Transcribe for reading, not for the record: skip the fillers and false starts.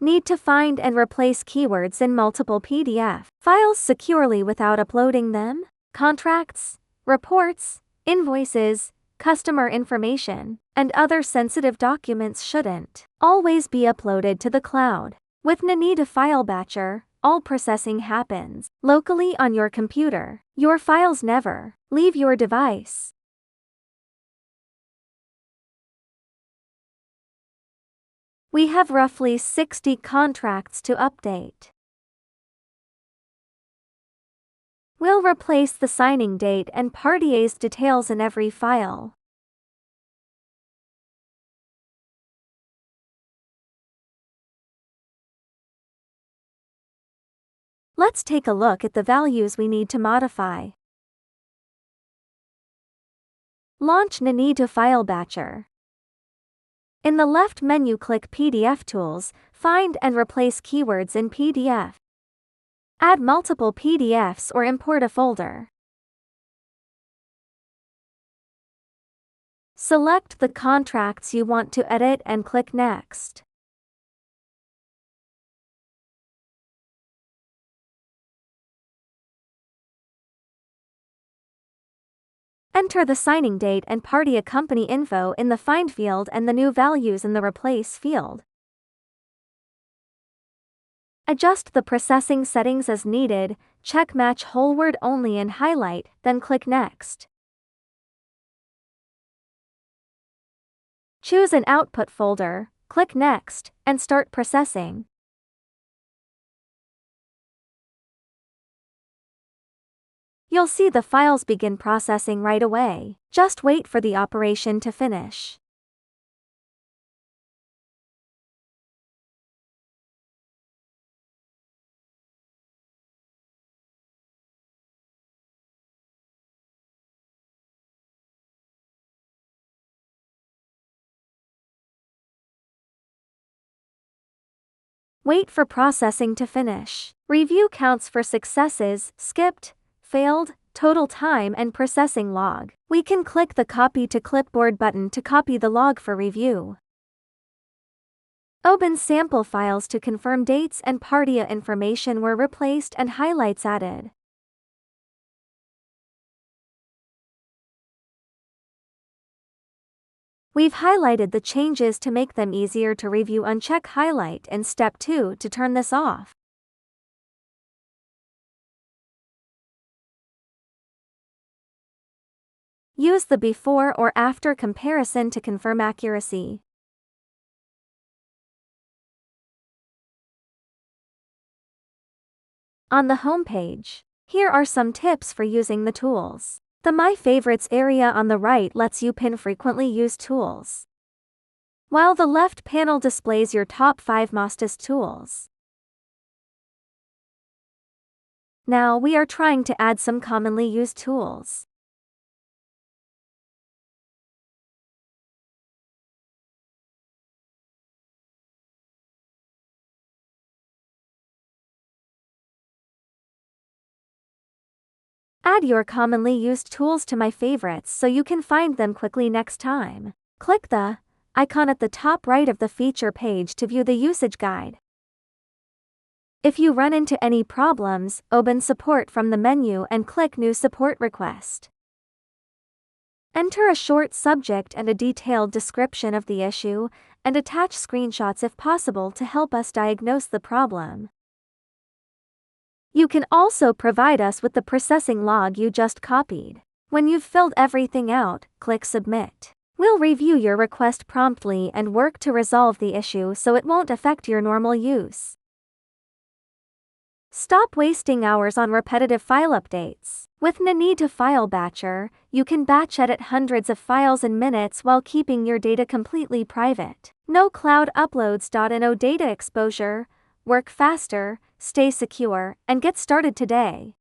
Need to find and replace keywords in multiple PDF files securely without uploading them? Contracts, reports, invoices, customer information, and other sensitive documents shouldn't always be uploaded to the cloud. With Ninetu File Batcher, all processing happens locally on your computer. Your files never leave your device. We have roughly 60 contracts to update. We'll replace the signing date and partier's details in every file. Let's take a look at the values we need to modify. Launch Ninetu File Batcher. In the left menu, click PDF Tools, find and replace keywords in PDF. Add multiple PDFs or import a folder. Select the contracts you want to edit and click Next. Enter the signing date and party company info in the Find field and the new values in the Replace field. Adjust the processing settings as needed, check Match Whole Word Only and highlight, then click Next. Choose an output folder, click Next, and start processing. You'll see the files begin processing right away. Just wait for the operation to finish. Wait for processing to finish. Review counts for successes, skipped, failed, total time and processing log. We can click the Copy to Clipboard button to copy the log for review. Open sample files to confirm dates and partia information were replaced and highlights added. We've highlighted the changes to make them easier to review. Uncheck Highlight in Step 2 to turn this off. Use the before or after comparison to confirm accuracy. On the home page, here are some tips for using the tools. The My Favorites area on the right lets you pin frequently used tools, while the left panel displays your top 5 mostest tools. Now we are trying to add some commonly used tools. Add your commonly used tools to My Favorites so you can find them quickly next time. Click the icon at the top right of the feature page to view the usage guide. If you run into any problems, open Support from the menu and click New Support Request. Enter a short subject and a detailed description of the issue, and attach screenshots if possible to help us diagnose the problem. You can also provide us with the processing log you just copied. When you've filled everything out, click Submit. We'll review your request promptly and work to resolve the issue so it won't affect your normal use. Stop wasting hours on repetitive file updates. With Ninetu File Batcher, you can batch edit hundreds of files in minutes while keeping your data completely private. No cloud uploads. No data exposure. Work faster, stay secure, and get started today.